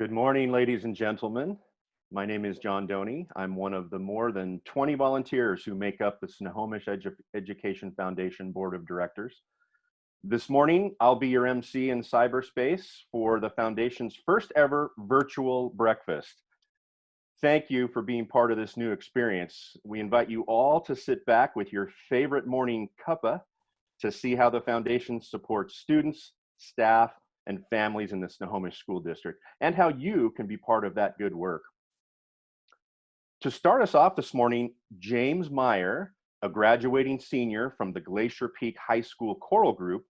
Good morning, ladies and gentlemen. My name is John Doney. I'm one of the more than 20 volunteers who make up the Snohomish Education Foundation Board of Directors. This morning, I'll be your MC in cyberspace for the Foundation's first ever virtual breakfast. Thank you for being part of this new experience. We invite you all to sit back with your favorite morning cuppa to see how the Foundation supports students, staff, and families in the Snohomish School District, and how you can be part of that good work. To start us off this morning, James Meyer, a graduating senior from the Glacier Peak High School Choral Group,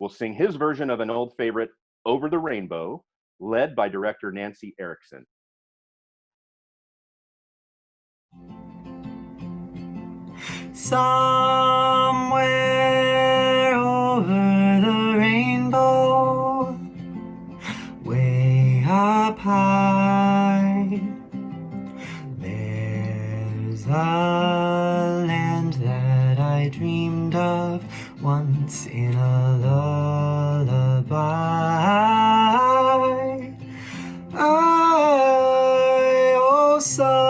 will sing his version of an old favorite, Over the Rainbow, led by director Nancy Erickson. Somewhere over the rainbow, way up high, there's a land that I dreamed of once in a lullaby. Oh, somewhere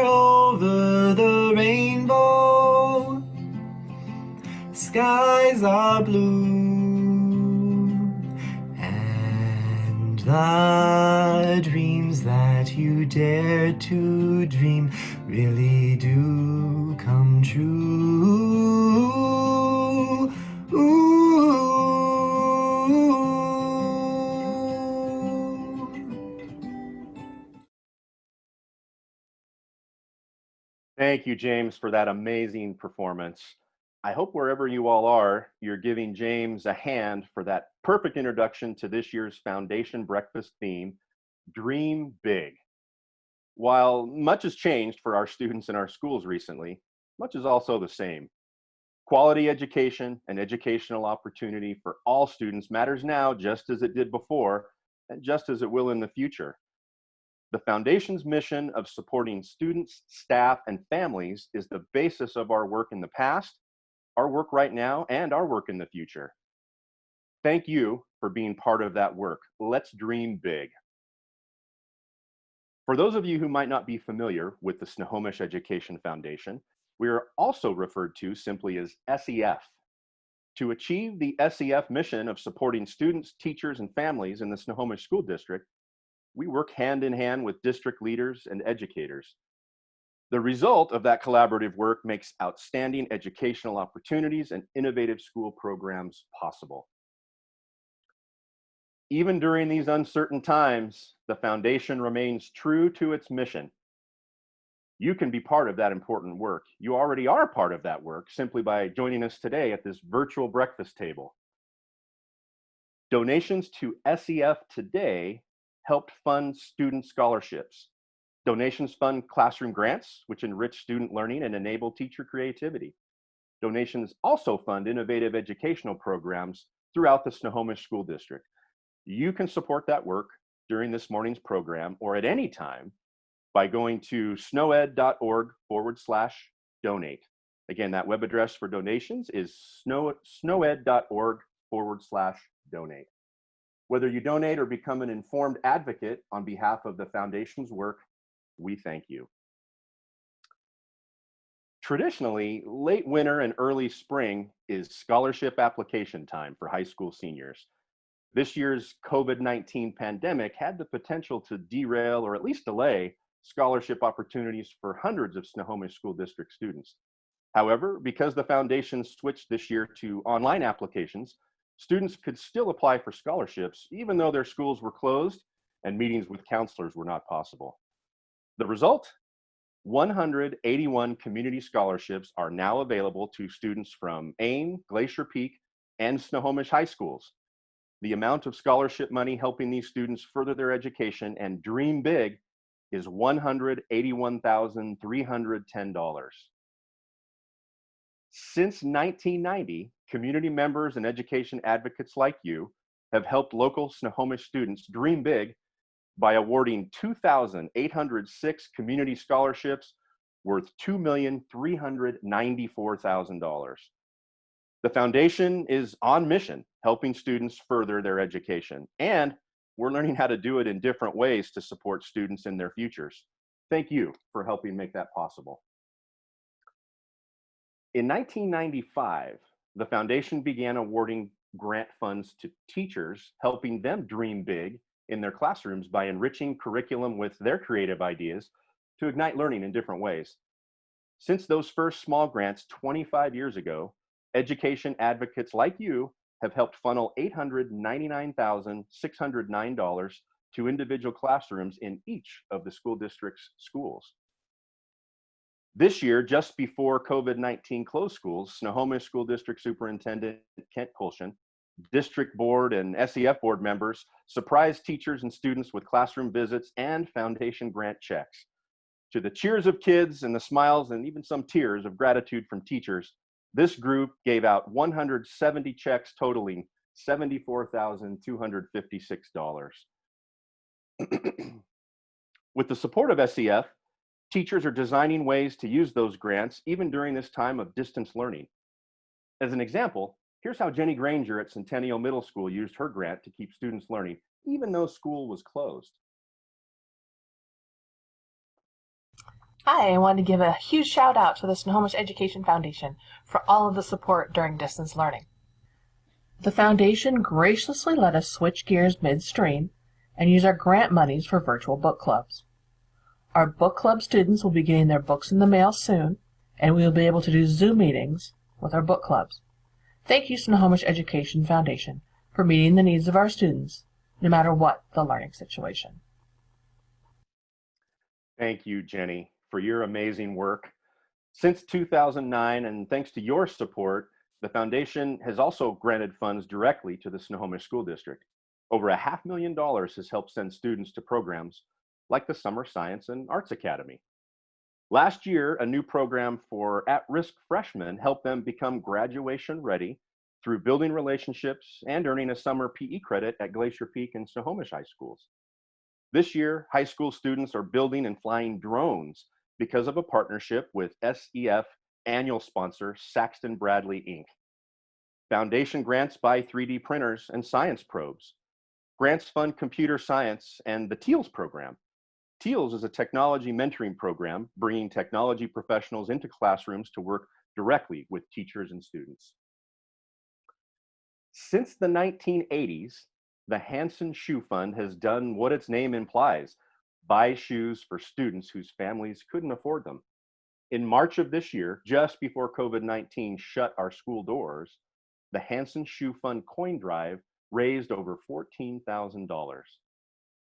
over the rainbow, skies are blue, and the dreams that you dare to dream really do come true. Thank you, James, for that amazing performance. I hope wherever you all are, you're giving James a hand for that perfect introduction to this year's Foundation Breakfast theme, Dream Big. While much has changed for our students in our schools recently, much is also the same. Quality education and educational opportunity for all students matters now just as it did before, and just as it will in the future. The Foundation's mission of supporting students, staff, and families is the basis of our work in the past, our work right now, and our work in the future. Thank you for being part of that work. Let's dream big. For those of you who might not be familiar with the Snohomish Education Foundation, we are also referred to simply as SEF. To achieve the SEF mission of supporting students, teachers, and families in the Snohomish School District, we work hand in hand with district leaders and educators. The result of that collaborative work makes outstanding educational opportunities and innovative school programs possible. Even during these uncertain times, the Foundation remains true to its mission. You can be part of that important work. You already are part of that work simply by joining us today at this virtual breakfast table. Donations to SEF today helped fund student scholarships. Donations fund classroom grants, which enrich student learning and enable teacher creativity. Donations also fund innovative educational programs throughout the Snohomish School District. You can support that work during this morning's program or at any time by going to snowed.org/donate. Again, that web address for donations is snowed.org/donate. Whether you donate or become an informed advocate on behalf of the Foundation's work, we thank you. Traditionally, late winter and early spring is scholarship application time for high school seniors. This year's COVID-19 pandemic had the potential to derail or at least delay scholarship opportunities for hundreds of Snohomish School District students. However, because the Foundation switched this year to online applications, students could still apply for scholarships even though their schools were closed and meetings with counselors were not possible. The result? 181 community scholarships are now available to students from Ames, Glacier Peak, and Snohomish high schools. The amount of scholarship money helping these students further their education and dream big is $181,310. Since 1990, community members and education advocates like you have helped local Snohomish students dream big by awarding 2,806 community scholarships worth $2,394,000. The Foundation is on mission, helping students further their education. And we're learning how to do it in different ways to support students in their futures. Thank you for helping make that possible. In 1995, the foundation began awarding grant funds to teachers, helping them dream big in their classrooms by enriching curriculum with their creative ideas to ignite learning in different ways. Since those first small grants 25 years ago, education advocates like you have helped funnel $899,609 to individual classrooms in each of the school district's schools. This year, just before COVID-19 closed schools, Snohomish School District Superintendent Kent Kulshan, district board and SEF board members surprised teachers and students with classroom visits and foundation grant checks. To the cheers of kids and the smiles and even some tears of gratitude from teachers, this group gave out 170 checks totaling $74,256. With the support of SEF, teachers are designing ways to use those grants even during this time of distance learning. As an example, here's how Jenny Granger at Centennial Middle School used her grant to keep students learning, even though school was closed. Hi, I want to give a huge shout out to the Snohomish Education Foundation for all of the support during distance learning. The foundation graciously let us switch gears midstream and use our grant monies for virtual book clubs. Our book club students will be getting their books in the mail soon, and we will be able to do Zoom meetings with our book clubs. Thank you, Snohomish Education Foundation, for meeting the needs of our students, no matter what the learning situation. Thank you, Jenny, for your amazing work. Since 2009, and thanks to your support, the foundation has also granted funds directly to the Snohomish School District. Over $500,000 has helped send students to programs like the Summer Science and Arts Academy. Last year, a new program for at-risk freshmen helped them become graduation ready through building relationships and earning a summer PE credit at Glacier Peak and Snohomish High Schools. This year, high school students are building and flying drones because of a partnership with SEF annual sponsor Saxton Bradley Inc. Foundation grants buy 3D printers and science probes. Grants fund computer science and the TEALS program. TEALS is a technology mentoring program bringing technology professionals into classrooms to work directly with teachers and students. Since the 1980s, the Hansen Shoe Fund has done what its name implies, buy shoes for students whose families couldn't afford them. In March of this year, just before COVID-19 shut our school doors, the Hansen Shoe Fund coin drive raised over $14,000.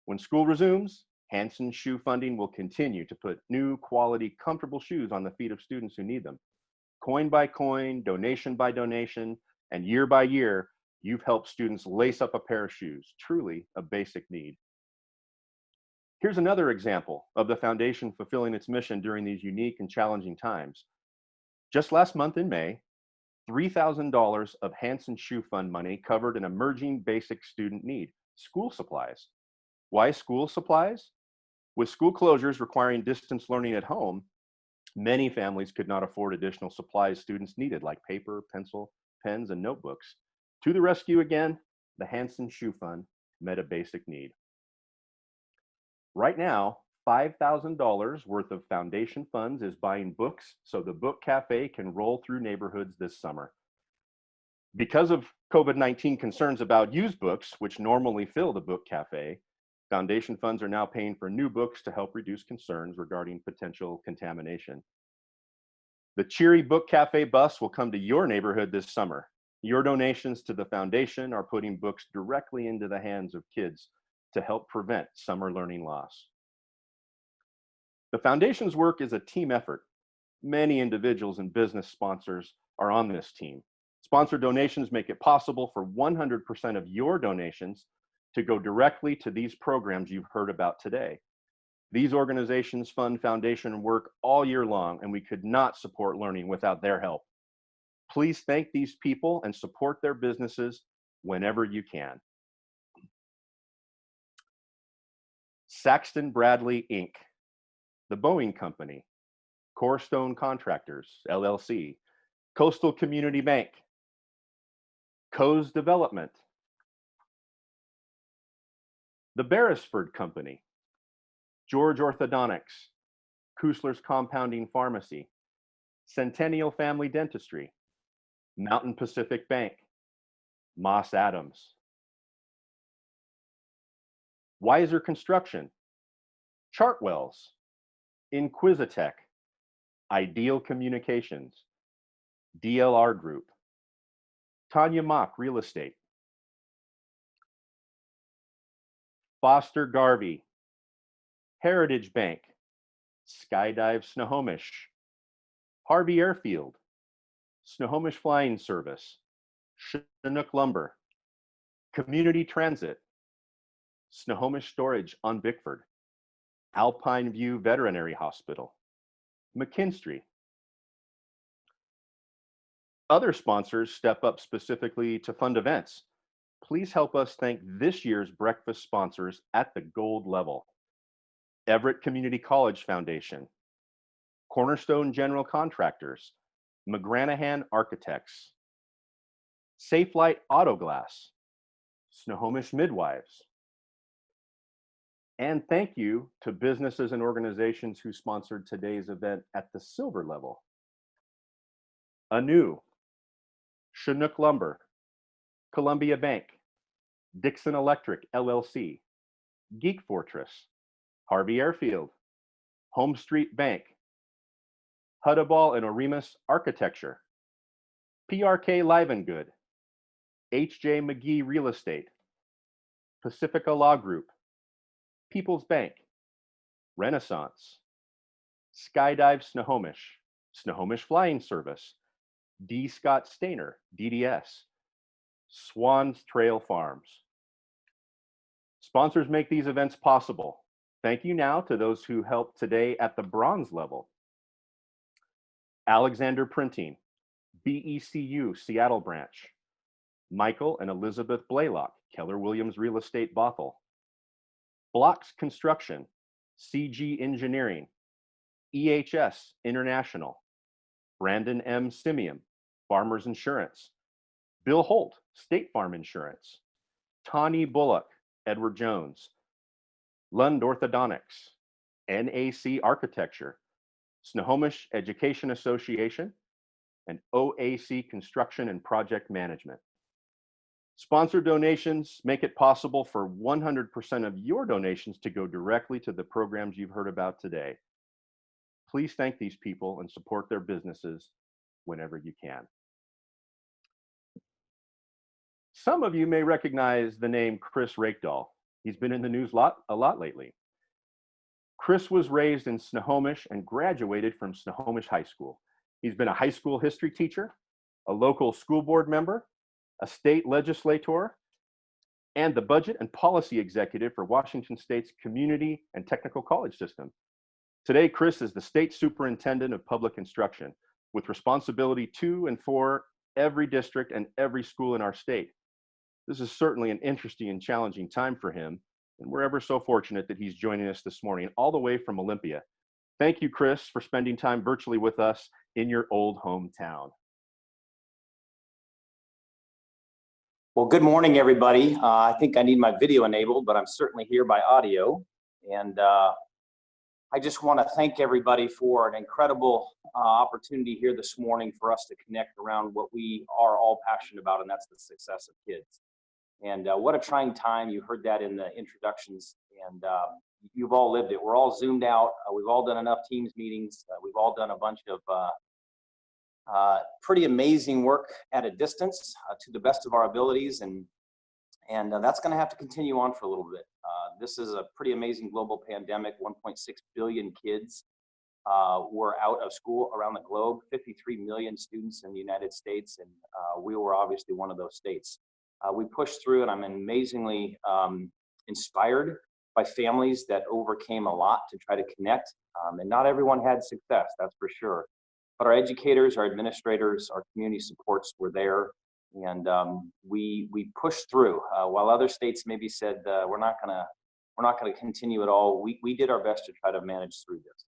When school resumes, Hansen Shoe Funding will continue to put new, quality, comfortable shoes on the feet of students who need them. Coin by coin, donation by donation, and year by year, you've helped students lace up a pair of shoes, truly a basic need. Here's another example of the foundation fulfilling its mission during these unique and challenging times. Just last month in May, $3,000 of Hansen Shoe Fund money covered an emerging basic student need, school supplies. Why school supplies? With school closures requiring distance learning at home, many families could not afford additional supplies students needed, like paper, pencil, pens, and notebooks. To the rescue again, the Hansen Shoe Fund met a basic need. Right now, $5,000 worth of foundation funds is buying books so the book cafe can roll through neighborhoods this summer. Because of COVID-19 concerns about used books, which normally fill the book cafe, foundation funds are now paying for new books to help reduce concerns regarding potential contamination. The Cheery Book Cafe bus will come to your neighborhood this summer. Your donations to the foundation are putting books directly into the hands of kids to help prevent summer learning loss. The foundation's work is a team effort. Many individuals and business sponsors are on this team. Sponsor donations make it possible for 100% of your donations to go directly to these programs you've heard about today. These organizations fund foundation work all year long, and we could not support learning without their help. Please thank these people and support their businesses whenever you can. Saxton Bradley Inc., The Boeing Company, Corestone Contractors, LLC, Coastal Community Bank, Coes Development, the Beresford Company, George Orthodontics, Kusler's Compounding Pharmacy, Centennial Family Dentistry, Mountain Pacific Bank, Moss Adams, Weiser Construction, Chartwells, Inquisitech, Ideal Communications, DLR Group, Tanya Mock Real Estate, Foster Garvey, Heritage Bank, Skydive Snohomish, Harvey Airfield, Snohomish Flying Service, Chinook Lumber, Community Transit, Snohomish Storage on Bickford, Alpine View Veterinary Hospital, McKinstry. Other sponsors step up specifically to fund events. Please help us thank this year's breakfast sponsors at the gold level. Everett Community College Foundation, Cornerstone General Contractors, McGranahan Architects, Safe Light Auto Glass, Snohomish Midwives. And thank you to businesses and organizations who sponsored today's event at the silver level. Anu, Chinook Lumber, Columbia Bank, Dixon Electric LLC, Geek Fortress, Harvey Airfield, Home Street Bank, Huddaball and Oremus Architecture, PRK Live and Good, H.J. McGee Real Estate, Pacifica Law Group, People's Bank, Renaissance, Skydive Snohomish, Snohomish Flying Service, D. Scott Stainer, DDS, Swans Trail Farms. Sponsors make these events possible. Thank you now to those who helped today at the bronze level. Alexander Printing, BECU Seattle Branch, Michael and Elizabeth Blaylock, Keller Williams Real Estate Bothell, Blocks Construction, CG Engineering, EHS International, Brandon M. Simium, Farmers Insurance, Bill Holt, State Farm Insurance, Tawny Bullock, Edward Jones, Lund Orthodontics, NAC Architecture, Snohomish Education Association, and OAC Construction and Project Management. Sponsor donations make it possible for 100% of your donations to go directly to the programs you've heard about today. Please thank these people and support their businesses whenever you can. Some of you may recognize the name Chris Rakedahl. He's been in the news a lot lately. Chris was raised in Snohomish and graduated from Snohomish High School. He's been a high school history teacher, a local school board member, a state legislator, and the budget and policy executive for Washington State's community and technical college system. Today, Chris is the state superintendent of public instruction with responsibility to and for every district and every school in our state. This is certainly an interesting and challenging time for him, and we're ever so fortunate that he's joining us this morning all the way from Olympia. Thank you, Chris, for spending time virtually with us in your old hometown. Well, good morning, everybody. I think I need my video enabled, but I'm certainly here by audio. And I just want to thank everybody for an incredible opportunity here this morning for us to connect around what we are all passionate about, and that's the success of kids. And what a trying time. You heard that in the introductions, and you've all lived it. We're all Zoomed out. We've all done enough Teams meetings. We've all done a bunch of pretty amazing work at a distance to the best of our abilities, and that's going to have to continue on for a little bit. This is a pretty amazing global pandemic. 1.6 billion kids were out of school around the globe, 53 million students in the United States, and we were obviously one of those states. We pushed through, and I'm amazingly inspired by families that overcame a lot to try to connect, and not everyone had success, that's for sure. But our educators, our administrators, our community supports were there, and we pushed through. While other states maybe said we're not gonna continue at all, we did our best to try to manage through this.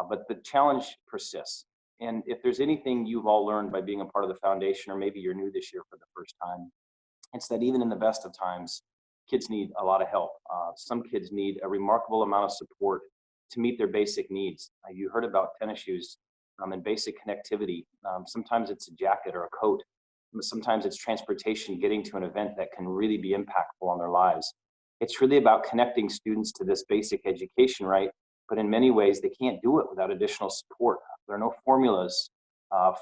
But the challenge persists. And if there's anything you've all learned by being a part of the foundation, or maybe you're new this year for the first time, it's that even in the best of times, kids need a lot of help. Some kids need a remarkable amount of support to meet their basic needs. You heard about tennis shoes and basic connectivity. Sometimes it's a jacket or a coat. Sometimes it's transportation, getting to an event that can really be impactful on their lives. It's really about connecting students to this basic education, right? But in many ways, they can't do it without additional support. There are no formulas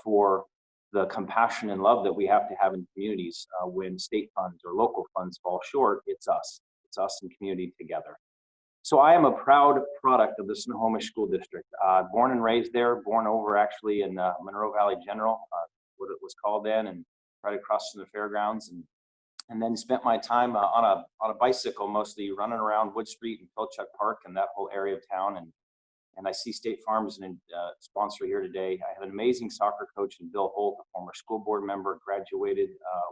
for the compassion and love that we have to have in communities when state funds or local funds fall short. It's us and community together. So I am a proud product of the Snohomish School District. Born and raised there, born over actually in Monroe Valley General, what it was called then, and right across from the fairgrounds, and then spent my time on a bicycle, mostly running around Wood Street and Pilchuck Park and that whole area of town. And I see State Farm as a sponsor here today. I have an amazing soccer coach in Bill Holt, a former school board member, graduated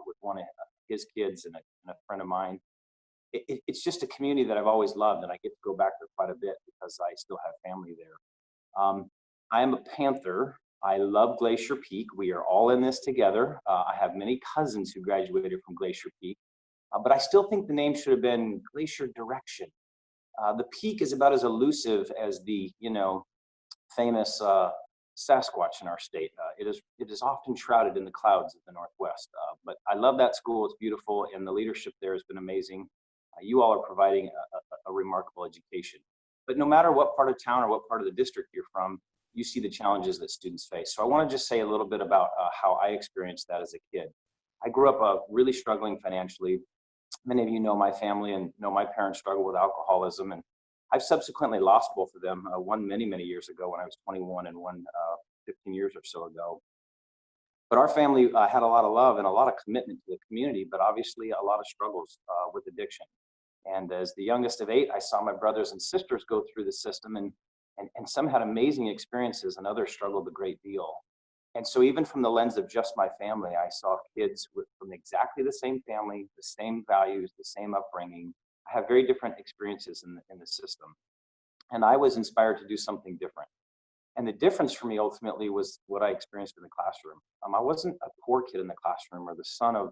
with one of his kids and a friend of mine. It's just a community that I've always loved, and I get to go back there quite a bit because I still have family there. I am a Panther. I love Glacier Peak. We are all in this together. I have many cousins who graduated from Glacier Peak, but I still think the name should have been Glacier Direction. The peak is about as elusive as the, famous Sasquatch in our state. It is often shrouded in the clouds of the Northwest. But I love that school. It's beautiful, and the leadership there has been amazing. You all are providing a remarkable education. But no matter what part of town or what part of the district you're from, you see the challenges that students face. So I want to just say a little bit about how I experienced that as a kid. I grew up really struggling financially. Many of you know my family and know my parents struggled with alcoholism, and I've subsequently lost both of them, one many, many years ago when I was 21 and one 15 years or so ago. But our family had a lot of love and a lot of commitment to the community, but obviously a lot of struggles with addiction. And as the youngest of 8, I saw my brothers and sisters go through the system, and some had amazing experiences and others struggled a great deal. And so even from the lens of just my family, I saw kids from exactly the same family, the same values, the same upbringing, have very different experiences in the system. And I was inspired to do something different. And the difference for me ultimately was what I experienced in the classroom. I wasn't a poor kid in the classroom or the son of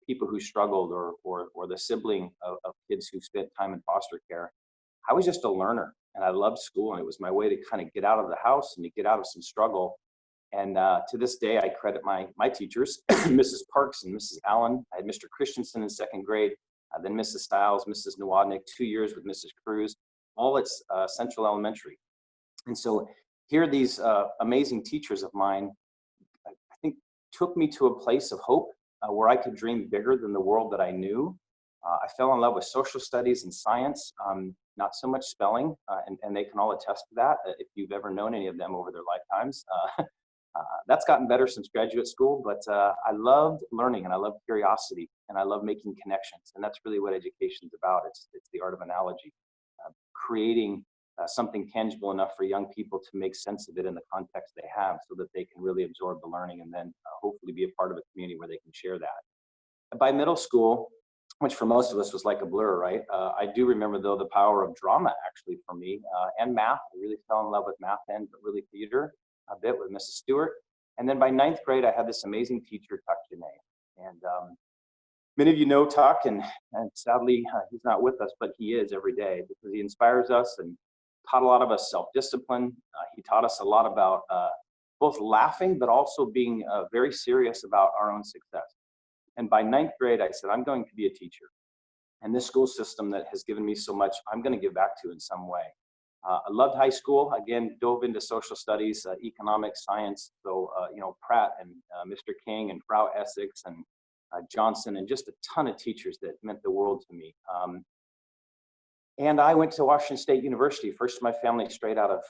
people who struggled or the sibling of kids who spent time in foster care. I was just a learner, and I loved school, and it was my way to kind of get out of the house and to get out of some struggle. And to this day, I credit my teachers, Mrs. Parks and Mrs. Allen. I had Mr. Christensen in 2nd grade, then Mrs. Stiles, Mrs. Nowodnik, 2 years with Mrs. Cruz, all at Central Elementary. And so here these amazing teachers of mine, I think, took me to a place of hope where I could dream bigger than the world that I knew. I fell in love with social studies and science, not so much spelling, and they can all attest to that if you've ever known any of them over their lifetimes. That's gotten better since graduate school, but I loved learning, and I love curiosity, and I love making connections, and that's really what education is about. It's the art of analogy, creating something tangible enough for young people to make sense of it in the context they have so that they can really absorb the learning and then hopefully be a part of a community where they can share that. By middle school, which for most of us was like a blur, right? I do remember, though, the power of drama actually for me and math. I really fell in love with math and really theater a bit with Mrs. Stewart. And then by 9th grade, I had this amazing teacher, Tuck Janae. And many of you know Tuck, and sadly, he's not with us, but he is every day because he inspires us and taught a lot of us self-discipline. He taught us a lot about both laughing, but also being very serious about our own success. And by 9th grade, I said, I'm going to be a teacher. And this school system that has given me so much, I'm going to give back to in some way. I loved high school. Again, dove into social studies, economics, science. So, Pratt and Mr. King and Frau Essex and Johnson, and just a ton of teachers that meant the world to me. And I went to Washington State University, first in my family straight out of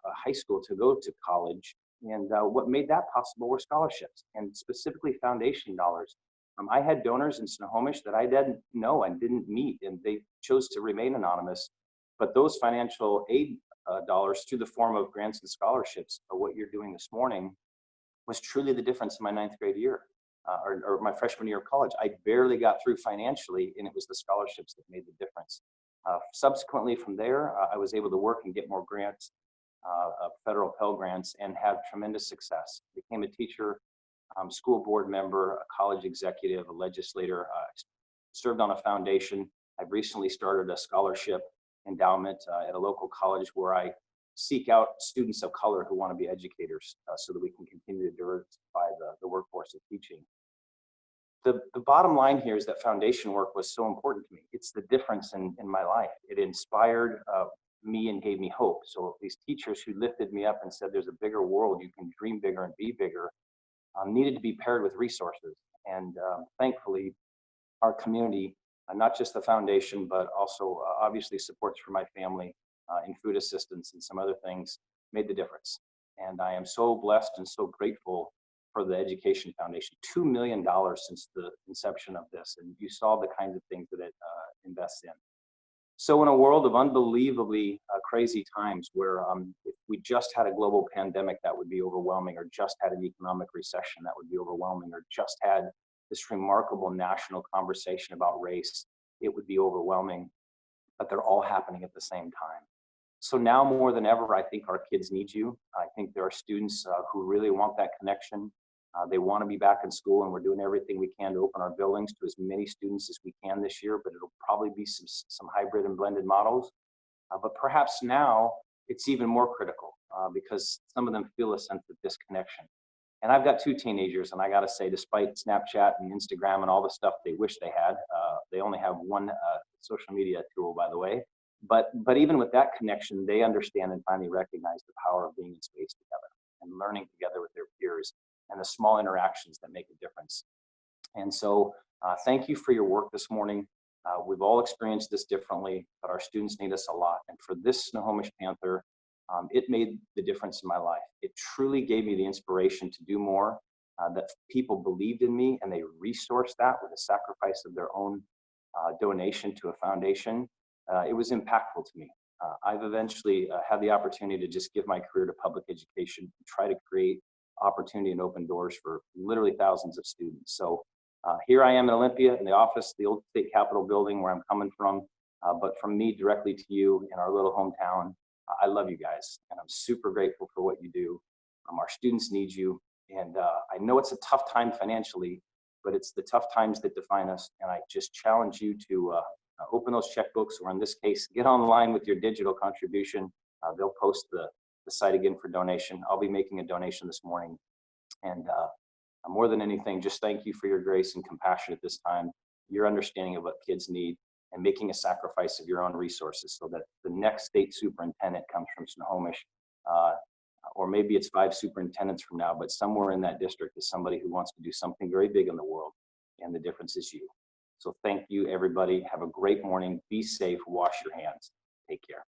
high school to go to college. And what made that possible were scholarships, and specifically foundation dollars. I had donors in Snohomish that I didn't know and didn't meet, and they chose to remain anonymous. But those financial aid dollars through the form of grants and scholarships, or what you're doing this morning, was truly the difference in my 9th grade year or my freshman year of college. I barely got through financially, and it was the scholarships that made the difference. Subsequently from there, I was able to work and get more grants, federal Pell Grants, and have tremendous success. Became a teacher, school board member, a college executive, a legislator, served on a foundation. I've recently started a scholarship endowment at a local college where I seek out students of color who want to be educators so that we can continue to diversify the workforce of teaching. The bottom line here is that foundation work was so important to me. It's the difference in my life. It inspired me and gave me hope. So these teachers who lifted me up and said there's a bigger world, you can dream bigger and be bigger, needed to be paired with resources. And thankfully, our community, not just the foundation, but also obviously supports for my family in food assistance and some other things, made the difference. And I am so blessed and so grateful for the Education Foundation. $2 million since the inception of this, and you saw the kinds of things that it invests in. So in a world of unbelievably crazy times where if we just had a global pandemic, that would be overwhelming, or just had an economic recession, that would be overwhelming, or just had this remarkable national conversation about race, it would be overwhelming, but they're all happening at the same time. So now more than ever, I think our kids need you. I think there are students who really want that connection. They want to be back in school, and we're doing everything we can to open our buildings to as many students as we can this year, but it'll probably be some hybrid and blended models. But perhaps now it's even more critical because some of them feel a sense of disconnection. And I've got 2 teenagers, and I got to say, despite Snapchat and Instagram and all the stuff they wish they had, they only have one social media tool, by the way. But even with that connection, they understand and finally recognize the power of being in space together and learning together with their peers and the small interactions that make a difference. And so thank you for your work this morning. We've all experienced this differently, but our students need us a lot. And for this Snohomish Panther, it made the difference in my life. It truly gave me the inspiration to do more, that people believed in me, and they resourced that with a sacrifice of their own donation to a foundation. It was impactful to me. I've eventually had the opportunity to just give my career to public education and try to create opportunity and open doors for literally thousands of students. So here I am in Olympia in the office, the old state capitol building where I'm coming from, but from me directly to you in our little hometown, I love you guys, and I'm super grateful for what you do. Our students need you, and I know it's a tough time financially, but it's the tough times that define us, and I just challenge you to open those checkbooks, or in this case, get online with your digital contribution. They'll post the site again for donation. I'll be making a donation this morning. And more than anything, just thank you for your grace and compassion at this time, your understanding of what kids need, and making a sacrifice of your own resources so that the next state superintendent comes from Snohomish, or maybe it's 5 superintendents from now, but somewhere in that district is somebody who wants to do something very big in the world, and the difference is you. So thank you, everybody. Have a great morning. Be safe. Wash your hands. Take care.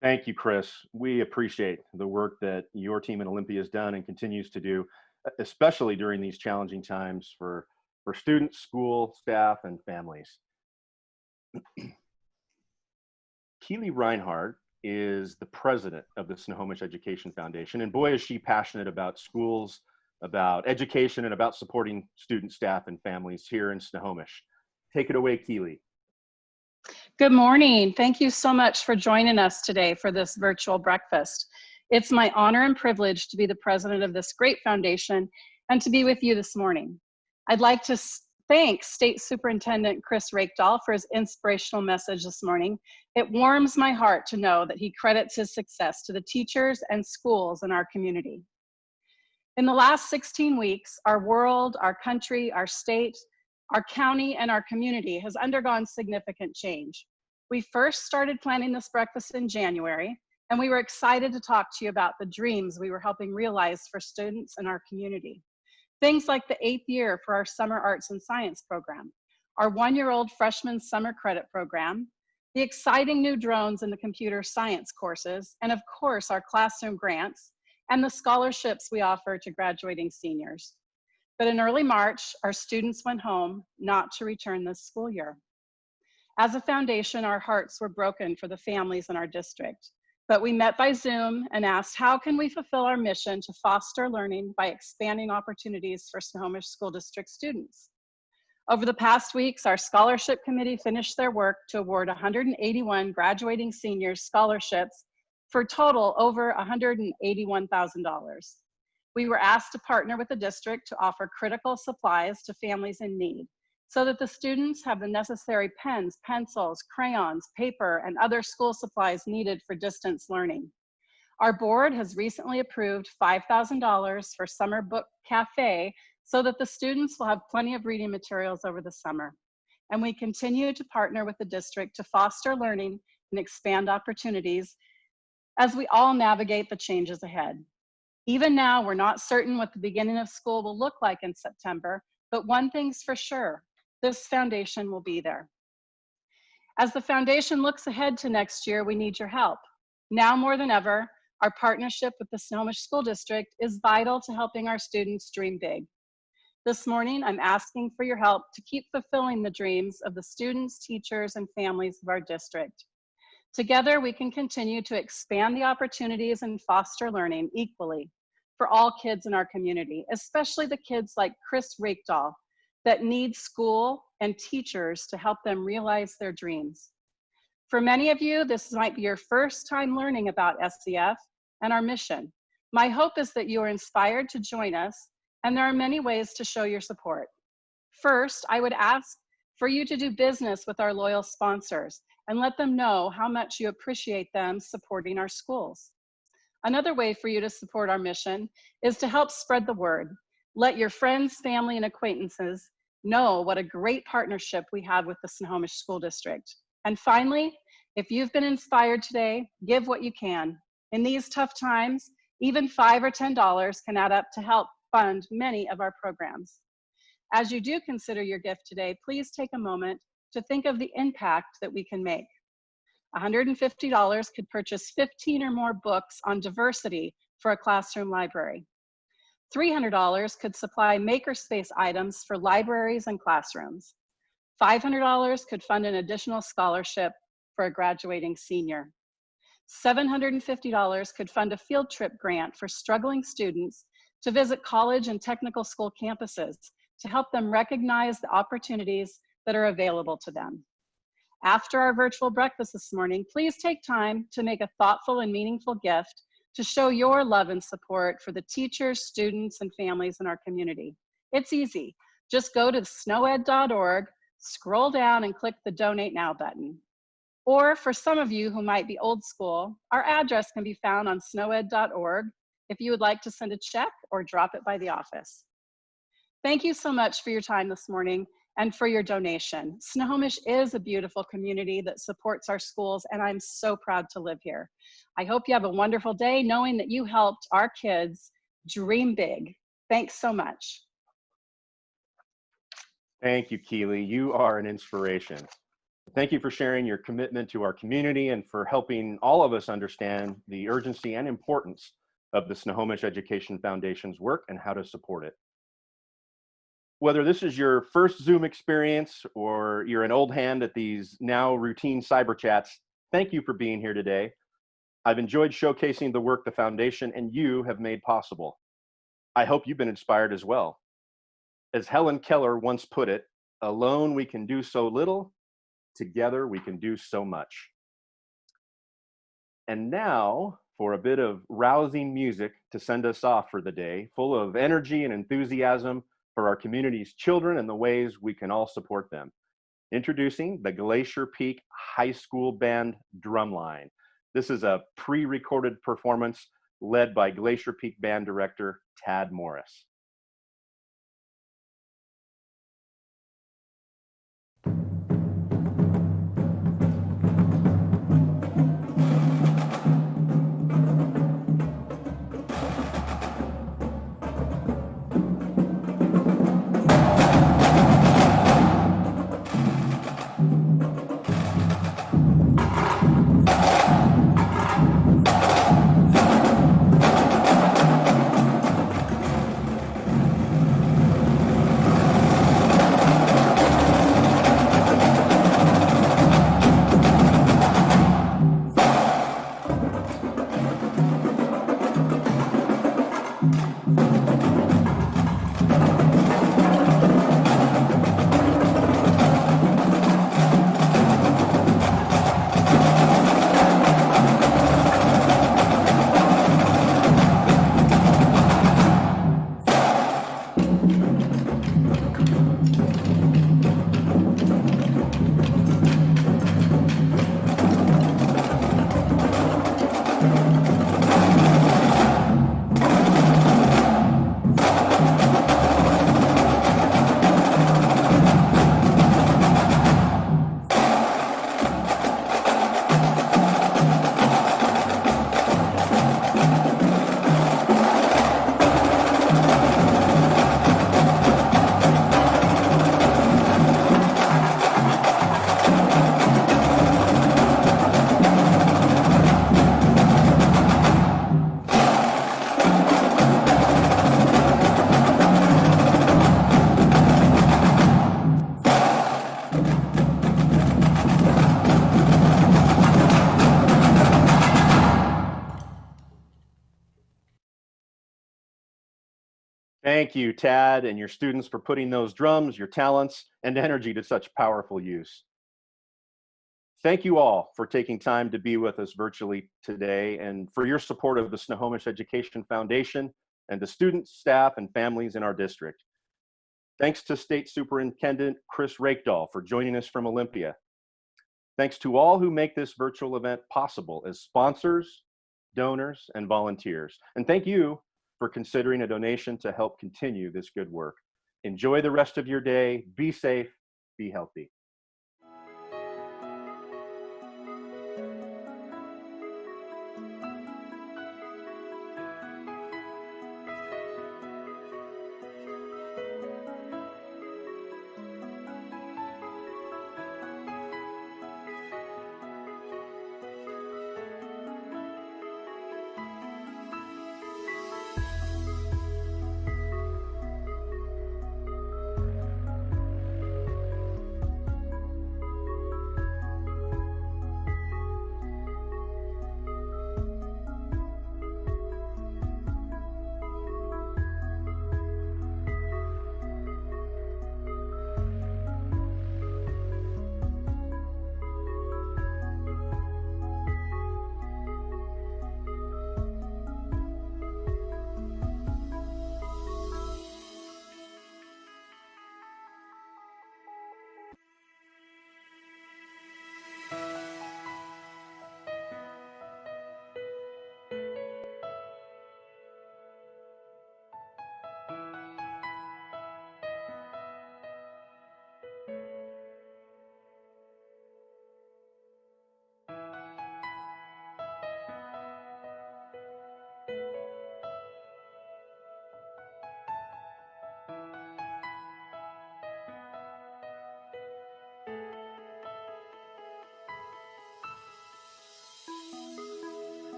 Thank you, Chris. We appreciate the work that your team in Olympia has done and continues to do, especially during these challenging times for students, school, staff, and families. Keely Reinhardt is the president of the Snohomish Education Foundation, and boy, is she passionate about schools, about education, and about supporting student, staff, and families here in Snohomish. Take it away, Keely. Good morning. Thank you so much for joining us today for this virtual breakfast. It's my honor and privilege to be the president of this great foundation and to be with you this morning. I'd like to thank State Superintendent Chris Rakedahl for his inspirational message this morning. It warms my heart to know that he credits his success to the teachers and schools in our community. In the last 16 weeks, our world, our country, our state, our county, and our community has undergone significant change. We first started planning this breakfast in January, and we were excited to talk to you about the dreams we were helping realize for students in our community. Things like the 8th year for our Summer Arts and Science program, our 1-year-old freshman summer credit program, the exciting new drones in the computer science courses, and of course, our classroom grants, and the scholarships we offer to graduating seniors. But in early March, our students went home not to return this school year. As a foundation, our hearts were broken for the families in our district, but we met by Zoom and asked, how can we fulfill our mission to foster learning by expanding opportunities for Snohomish School District students? Over the past weeks, our scholarship committee finished their work to award 181 graduating seniors scholarships for total over $181,000. We were asked to partner with the district to offer critical supplies to families in need so that the students have the necessary pens, pencils, crayons, paper, and other school supplies needed for distance learning. Our board has recently approved $5,000 for Summer Book Cafe so that the students will have plenty of reading materials over the summer. And we continue to partner with the district to foster learning and expand opportunities as we all navigate the changes ahead. Even now, we're not certain what the beginning of school will look like in September, but one thing's for sure, this foundation will be there. As the foundation looks ahead to next year, we need your help. Now more than ever, our partnership with the Snohomish School District is vital to helping our students dream big. This morning, I'm asking for your help to keep fulfilling the dreams of the students, teachers, and families of our district. Together, we can continue to expand the opportunities and foster learning equally for all kids in our community, especially the kids like Chris Rakedahl that need school and teachers to help them realize their dreams. For many of you, this might be your first time learning about SEF and our mission. My hope is that you are inspired to join us, and there are many ways to show your support. First, I would ask for you to do business with our loyal sponsors and let them know how much you appreciate them supporting our schools. Another way for you to support our mission is to help spread the word. Let your friends, family, and acquaintances know what a great partnership we have with the Snohomish School District. And finally, if you've been inspired today, give what you can. In these tough times, even $5 or $10 can add up to help fund many of our programs. As you do consider your gift today, please take a moment to think of the impact that we can make. $150 could purchase 15 or more books on diversity for a classroom library. $300 could supply makerspace items for libraries and classrooms. $500 could fund an additional scholarship for a graduating senior. $750 could fund a field trip grant for struggling students to visit college and technical school campuses to help them recognize the opportunities that are available to them. After our virtual breakfast this morning, please take time to make a thoughtful and meaningful gift to show your love and support for the teachers, students, and families in our community. It's easy. Just go to snowed.org, scroll down and click the Donate Now button. Or for some of you who might be old school, our address can be found on snowed.org if you would like to send a check or drop it by the office. Thank you so much for your time this morning and for your donation. Snohomish is a beautiful community that supports our schools, and I'm so proud to live here. I hope you have a wonderful day knowing that you helped our kids dream big. Thanks so much. Thank you, Keely. You are an inspiration. Thank you for sharing your commitment to our community and for helping all of us understand the urgency and importance of the Snohomish Education Foundation's work and how to support it. Whether this is your first Zoom experience or you're an old hand at these now routine cyber chats, thank you for being here today. I've enjoyed showcasing the work the foundation and you have made possible. I hope you've been inspired as well. As Helen Keller once put it, alone we can do so little, together we can do so much. And now for a bit of rousing music to send us off for the day, full of energy and enthusiasm for our community's children and the ways we can all support them. Introducing the Glacier Peak High School Band Drumline. This is a pre-recorded performance led by Glacier Peak Band Director Tad Morris. Thank you, Tad, and your students for putting those drums, your talents, and energy to such powerful use. Thank you all for taking time to be with us virtually today and for your support of the Snohomish Education Foundation and the students, staff, and families in our district. Thanks to State Superintendent Chris Rakedahl for joining us from Olympia. Thanks to all who make this virtual event possible as sponsors, donors, and volunteers. And thank you for considering a donation to help continue this good work. Enjoy the rest of your day. Be safe, be healthy.